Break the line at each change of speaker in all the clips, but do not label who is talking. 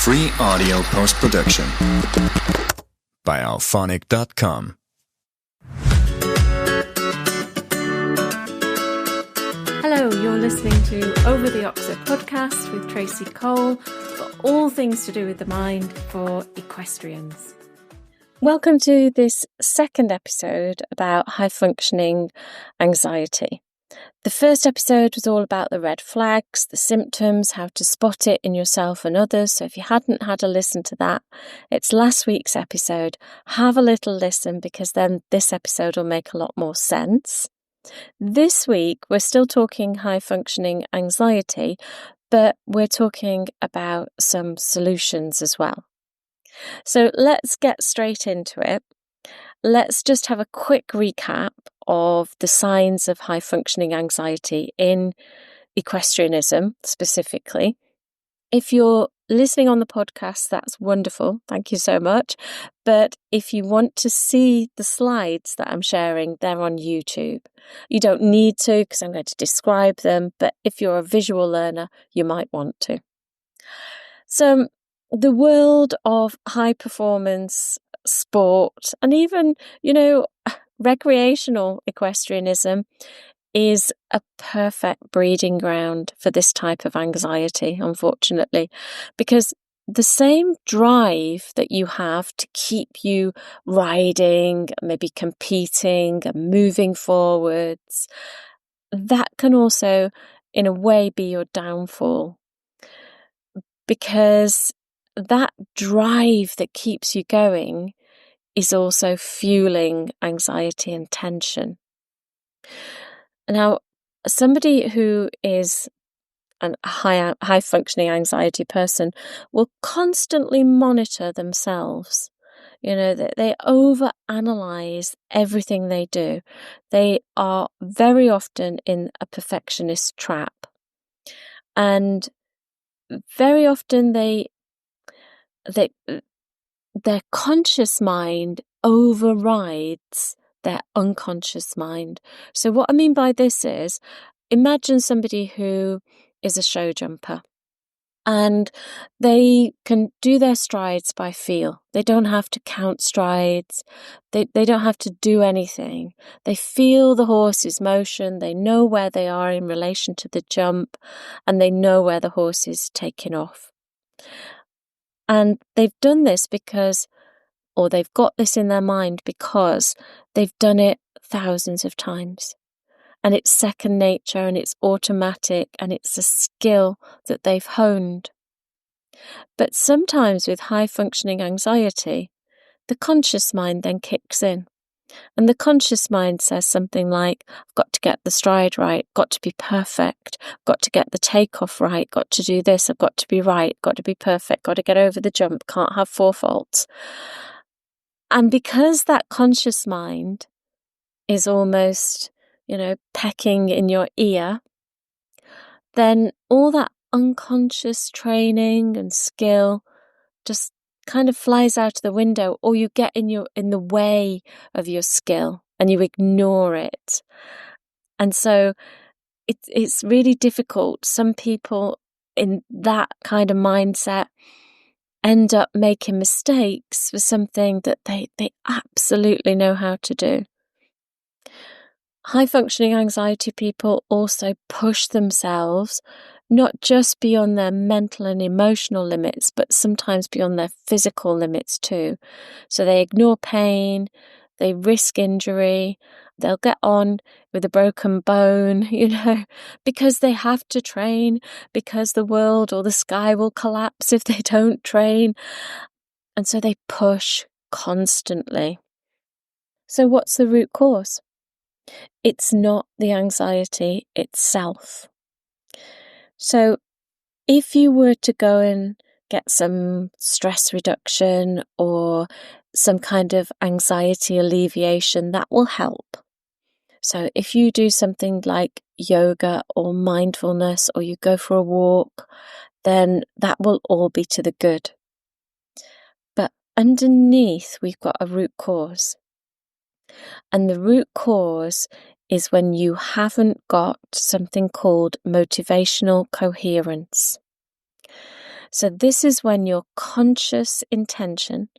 Free audio post-production by alphonic.com.
Hello, you're listening to Over the Oxer podcast with Tracy Cole for all things to do with the mind for equestrians. Welcome to this second episode about high-functioning anxiety. The first episode was all about the red flags, the symptoms, how to spot it in yourself and others. So if you hadn't had a listen to that, it's last week's episode. Have a little listen because then this episode will make a lot more sense. This week, we're still talking high-functioning anxiety, but we're talking about some solutions as well. So let's get straight into it. Let's just have a quick recap of the signs of high-functioning anxiety in equestrianism specifically. If you're listening on the podcast, that's wonderful. Thank you so much. But if you want to see the slides that I'm sharing, they're on YouTube. You don't need to because I'm going to describe them, but if you're a visual learner, you might want to. So the world of high performance sport and even, recreational equestrianism is a perfect breeding ground for this type of anxiety, unfortunately, because the same drive that you have to keep you riding, maybe competing and moving forwards, that can also, in a way, be your downfall. Because that drive that keeps you going is also fueling anxiety and tension. Now, somebody who is a high-functioning anxiety person will constantly monitor themselves. They overanalyze everything they do. They are very often in a perfectionist trap. And very often their conscious mind overrides their unconscious mind. So what I mean by this is, imagine somebody who is a show jumper and they can do their strides by feel. They don't have to count strides. They don't have to do anything. They feel the horse's motion. They know where they are in relation to the jump and they know where the horse is taking off. And they've done this they've got this in their mind because they've done it thousands of times. And it's second nature and it's automatic and it's a skill that they've honed. But sometimes with high-functioning anxiety, the conscious mind then kicks in. And the conscious mind says something like, I've got to get the stride right, got to be perfect, got to get the takeoff right, got to do this, I've got to be right, got to be perfect, got to get over the jump, can't have four faults. And because that conscious mind is almost, pecking in your ear, then all that unconscious training and skill just kind of flies out of the window, or you get in the way of your skill and you ignore it. And so it's really difficult. Some people in that kind of mindset end up making mistakes for something that they absolutely know how to do. High-functioning anxiety people also push themselves not just beyond their mental and emotional limits, but sometimes beyond their physical limits too. So they ignore pain, they risk injury, they'll get on with a broken bone, because they have to train, because the world or the sky will collapse if they don't train. And so they push constantly. So what's the root cause? It's not the anxiety itself. So if you were to go and get some stress reduction or some kind of anxiety alleviation, that will help. So if you do something like yoga or mindfulness or you go for a walk, then that will all be to the good. But underneath, we've got a root cause. And the root cause is when you haven't got something called motivational coherence. So this is when your conscious intention,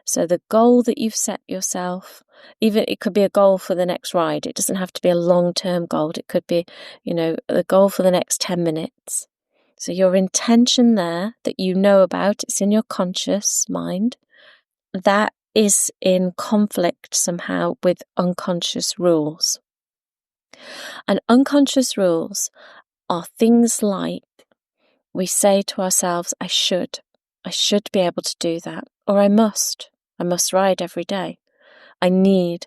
so the goal that you've set yourself, even it could be a goal for the next ride. It doesn't have to be a long-term goal. It could be, the goal for the next 10 minutes. So your intention there that you know about, it's in your conscious mind, that is in conflict somehow with unconscious rules. And unconscious rules are things like we say to ourselves, I should be able to do that, or I must ride every day. I need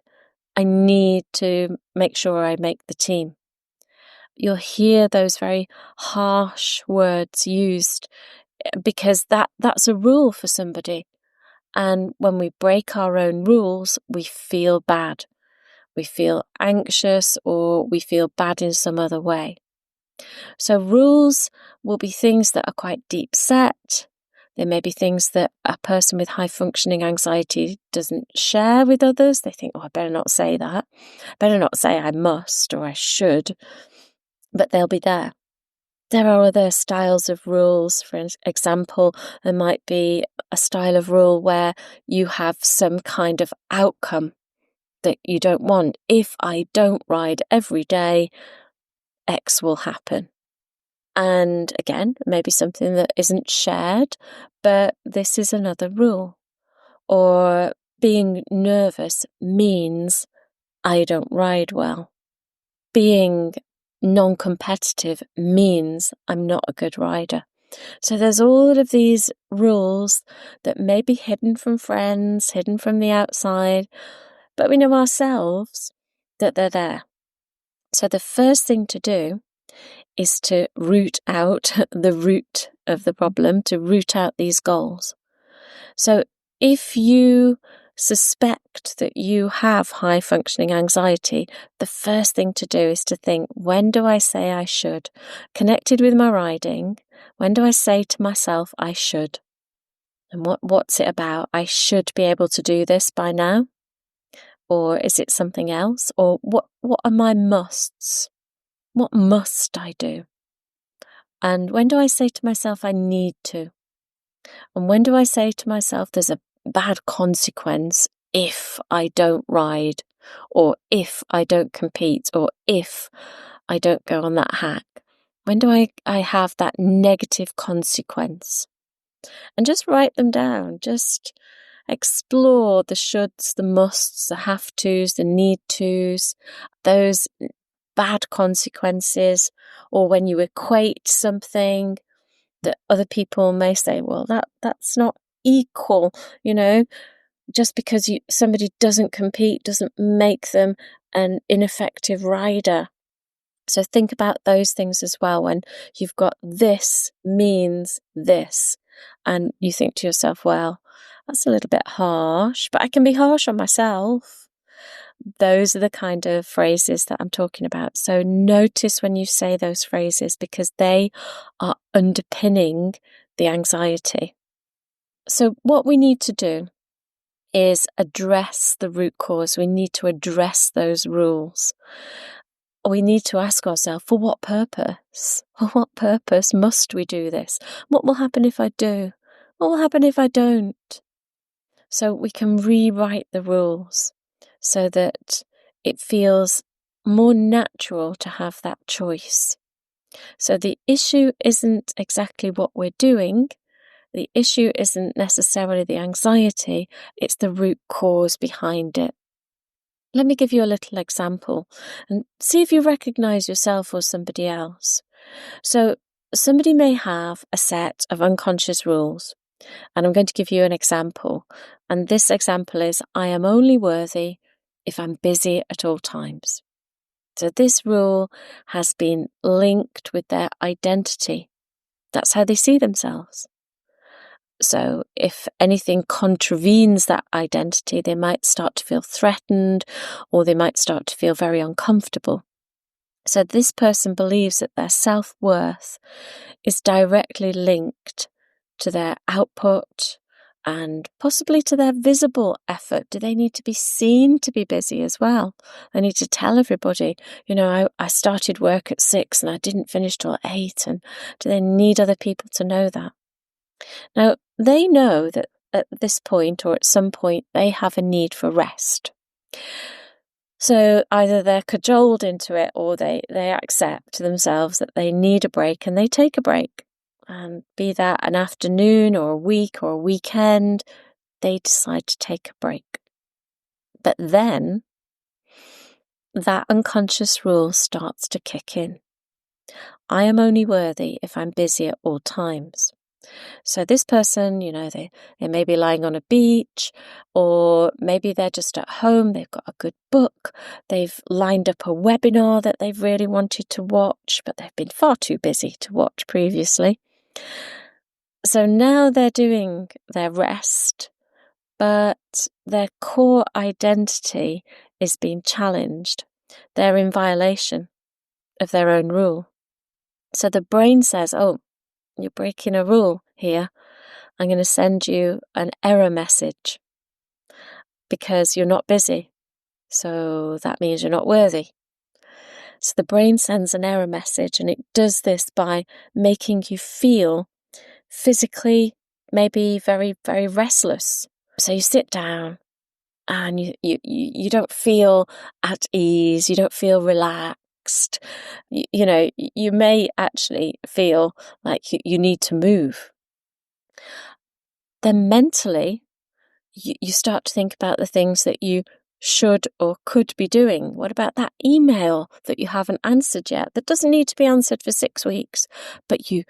to make sure I make the team. You'll hear those very harsh words used because that's a rule for somebody. And when we break our own rules, we feel bad. We feel anxious or we feel bad in some other way. So rules will be things that are quite deep set. There may be things that a person with high functioning anxiety doesn't share with others. They think, I better not say that. Better not say I must or I should. But they'll be there. There are other styles of rules. For example, there might be a style of rule where you have some kind of outcome that you don't want. If I don't ride every day, X will happen. And again, maybe something that isn't shared, but this is another rule. Or being nervous means I don't ride well. Being non-competitive means I'm not a good rider. So there's all of these rules that may be hidden from friends, hidden from the outside, but we know ourselves that they're there. So the first thing to do is to root out the root of the problem, to root out these goals. So if you suspect that you have high functioning anxiety, the first thing to do is to think, when do I say I should? Connected with my riding, when do I say to myself I should? And what's it about? I should be able to do this by now? Or is it something else? Or what are my musts? What must I do? And when do I say to myself I need to? And when do I say to myself there's a bad consequence if I don't ride, or if I don't compete, or if I don't go on that hack? When do I have that negative consequence? And just write them down. Just explore the shoulds, the musts, the have tos, the need tos, those bad consequences, or when you equate something that other people may say, well, that's not equal, just because somebody doesn't compete doesn't make them an ineffective rider. So think about those things as well when you've got this means this, and you think to yourself, well, that's a little bit harsh, but I can be harsh on myself. Those are the kind of phrases that I'm talking about. So notice when you say those phrases because they are underpinning the anxiety. So what we need to do is address the root cause. We need to address those rules. We need to ask ourselves, for what purpose? For what purpose must we do this? What will happen if I do? What will happen if I don't? So we can rewrite the rules so that it feels more natural to have that choice. So the issue isn't exactly what we're doing. The issue isn't necessarily the anxiety, it's the root cause behind it. Let me give you a little example and see if you recognize yourself or somebody else. So somebody may have a set of unconscious rules, and I'm going to give you an example. And this example is, I am only worthy if I'm busy at all times. So this rule has been linked with their identity. That's how they see themselves. So if anything contravenes that identity, they might start to feel threatened or they might start to feel very uncomfortable. So this person believes that their self-worth is directly linked to their output and possibly to their visible effort. Do they need to be seen to be busy as well? They need to tell everybody, I started work at 6 and I didn't finish till 8. And do they need other people to know that? Now, they know that at this point or at some point they have a need for rest. So either they're cajoled into it or they accept themselves that they need a break and they take a break. And be that an afternoon or a week or a weekend, they decide to take a break. But then that unconscious rule starts to kick in. I am only worthy if I'm busy at all times. So this person, they may be lying on a beach, or maybe they're just at home, they've got a good book, they've lined up a webinar that they've really wanted to watch, but they've been far too busy to watch previously. So now they're doing their rest, but their core identity is being challenged. They're in violation of their own rule. So the brain says, oh, you're breaking a rule here. I'm going to send you an error message because you're not busy. So that means you're not worthy. So the brain sends an error message, and it does this by making you feel physically maybe very, very restless. So you sit down and you don't feel at ease, you don't feel relaxed. You may actually feel like you need to move. Then mentally, you start to think about the things that you should or could be doing. What about that email that you haven't answered yet? That doesn't need to be answered for 6 weeks, but you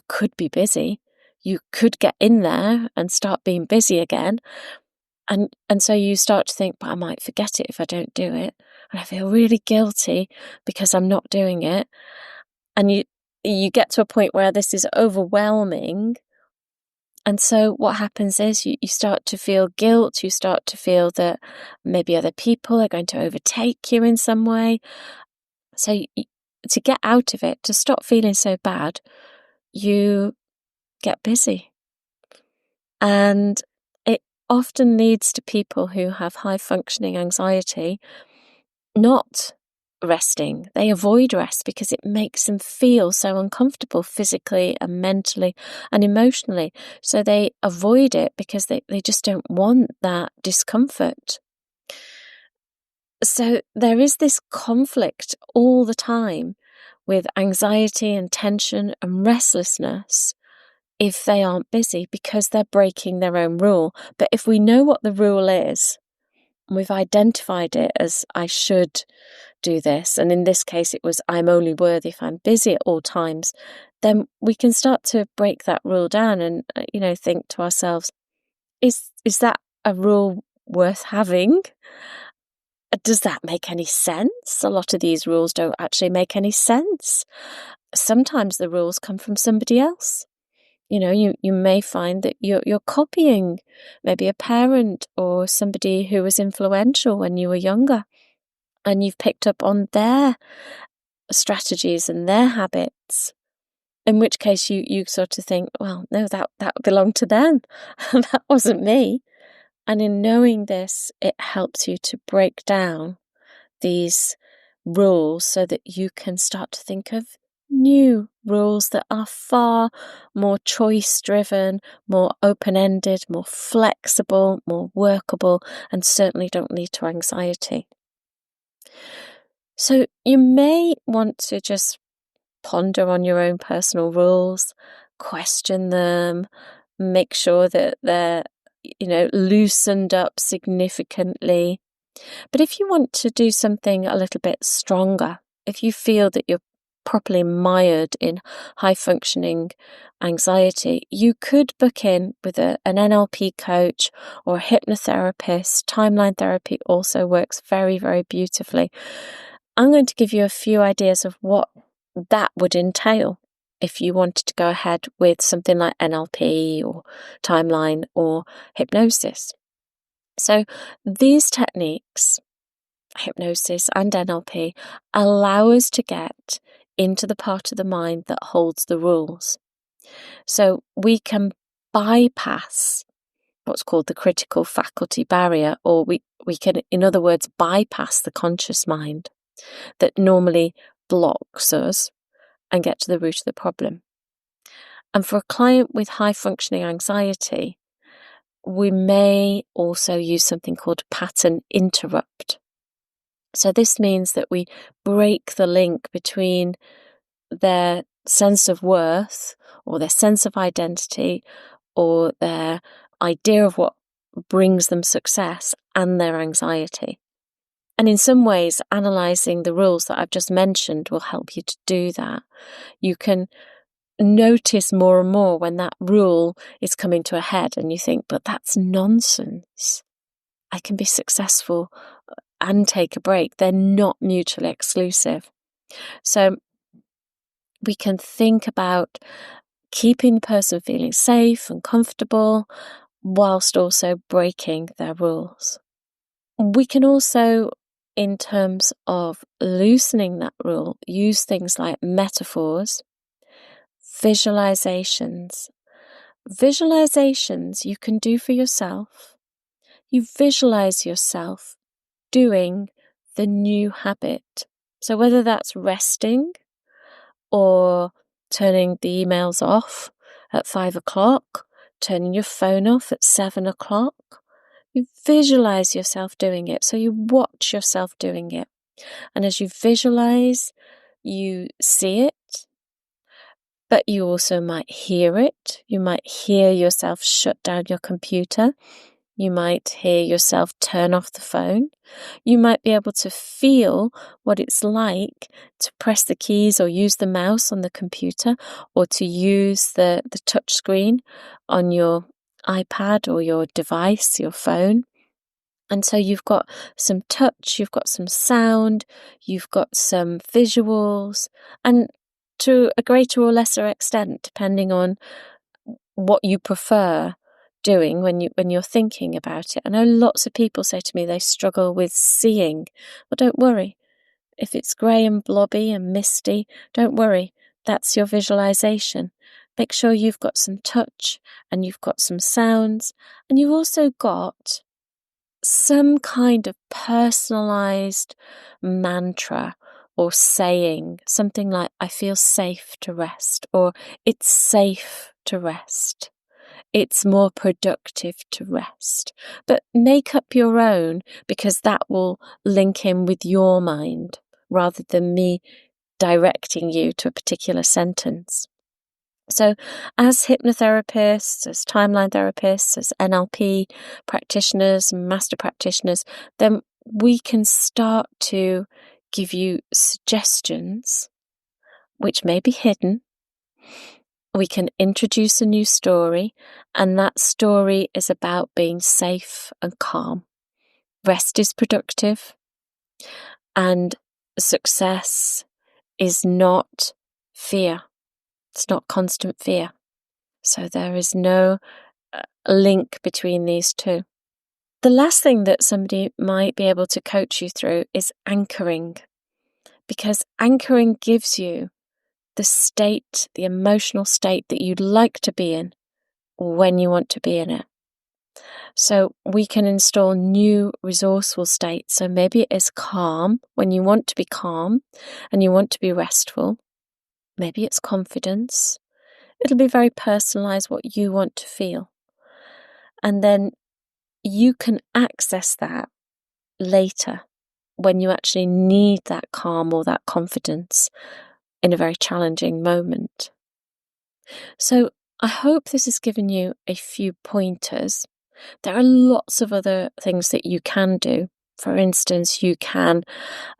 could be busy. You could get in there and start being busy again. And so you start to think, but I might forget it if I don't do it. And I feel really guilty because I'm not doing it. And you get to a point where this is overwhelming. And so what happens is you start to feel guilt, you start to feel that maybe other people are going to overtake you in some way. So to get out of it, to stop feeling so bad, you get busy. And it often leads to people who have high functioning anxiety not resting. They avoid rest because it makes them feel so uncomfortable physically and mentally and emotionally. So they avoid it because they just don't want that discomfort. So there is this conflict all the time with anxiety and tension and restlessness if they aren't busy because they're breaking their own rule. But if we know what the rule is, we've identified it as I should do this, and in this case it was I'm only worthy if I'm busy at all times, then we can start to break that rule down and think to ourselves, is that a rule worth having? Does that make any sense? A lot of these rules don't actually make any sense. Sometimes the rules come from somebody else. You may find that you're copying maybe a parent or somebody who was influential when you were younger, and you've picked up on their strategies and their habits, in which case you sort of think, well, no, that belonged to them. That wasn't me. And in knowing this, it helps you to break down these rules so that you can start to think of new rules that are far more choice-driven, more open-ended, more flexible, more workable, and certainly don't lead to anxiety. So you may want to just ponder on your own personal rules, question them, make sure that they're, loosened up significantly. But if you want to do something a little bit stronger, if you feel that you're properly mired in high-functioning anxiety, you could book in with an NLP coach or a hypnotherapist. Timeline therapy also works very, very beautifully. I'm going to give you a few ideas of what that would entail if you wanted to go ahead with something like NLP or timeline or hypnosis. So these techniques, hypnosis and NLP, allow us to get into the part of the mind that holds the rules. So we can bypass what's called the critical faculty barrier, or we can, in other words, bypass the conscious mind that normally blocks us and get to the root of the problem. And for a client with high functioning anxiety, we may also use something called pattern interrupt. So this means that we break the link between their sense of worth or their sense of identity or their idea of what brings them success and their anxiety. And in some ways, analysing the rules that I've just mentioned will help you to do that. You can notice more and more when that rule is coming to a head and you think, but that's nonsense. I can be successful and take a break. They're not mutually exclusive. So we can think about keeping the person feeling safe and comfortable whilst also breaking their rules. We can also, in terms of loosening that rule, use things like metaphors, visualizations. Visualizations you can do for yourself. You visualize yourself doing the new habit. So whether that's resting or turning the emails off at 5 o'clock, turning your phone off at 7 o'clock, you visualize yourself doing it. So you watch yourself doing it. And as you visualize, you see it, but you also might hear it. You might hear yourself shut down your computer. You might hear yourself turn off the phone. You might be able to feel what it's like to press the keys or use the mouse on the computer or to use the touch screen on your iPad or your device, your phone. And so you've got some touch, you've got some sound, you've got some visuals, and to a greater or lesser extent, depending on what you prefer doing when you're thinking about it. I know lots of people say to me they struggle with seeing. Well, don't worry. If it's grey and blobby and misty, don't worry. That's your visualization. Make sure you've got some touch and you've got some sounds and you've also got some kind of personalized mantra or saying, something like, I feel safe to rest, or it's safe to rest. It's more productive to rest. But make up your own, because that will link in with your mind rather than me directing you to a particular sentence. So as hypnotherapists, as timeline therapists, as NLP practitioners, master practitioners, then we can start to give you suggestions which may be hidden. We can introduce a new story, and that story is about being safe and calm. Rest is productive, and success is not fear. It's not constant fear. So there is no link between these two. The last thing that somebody might be able to coach you through is anchoring, because anchoring gives you the state, the emotional state that you'd like to be in when you want to be in it. So we can install new resourceful states. So maybe it is calm when you want to be calm and you want to be restful. Maybe it's confidence. It'll be very personalized what you want to feel. And then you can access that later when you actually need that calm or that confidence in a very challenging moment. So I hope this has given you a few pointers. There are lots of other things that you can do. For instance, you can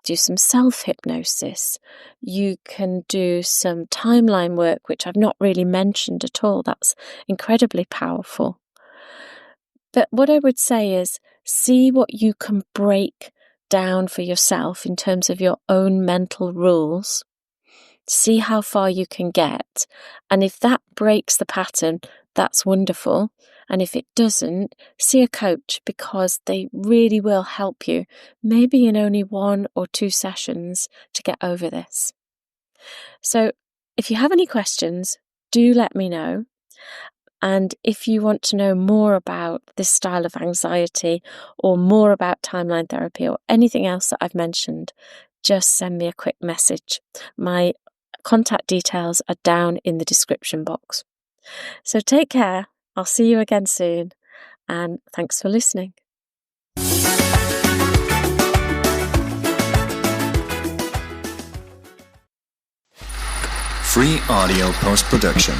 do some self-hypnosis. You can do some timeline work, which I've not really mentioned at all. That's incredibly powerful. But what I would say is see what you can break down for yourself in terms of your own mental rules. See how far you can get. And if that breaks the pattern, that's wonderful. And if it doesn't, see a coach, because they really will help you, maybe in only 1 or 2 sessions, to get over this. So if you have any questions, do let me know. And if you want to know more about this style of anxiety or more about timeline therapy or anything else that I've mentioned, just send me a quick message. My contact details are down in the description box. So take care. I'll see you again soon. And thanks for listening.
Free audio post-production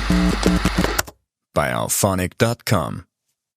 by alphonic.com.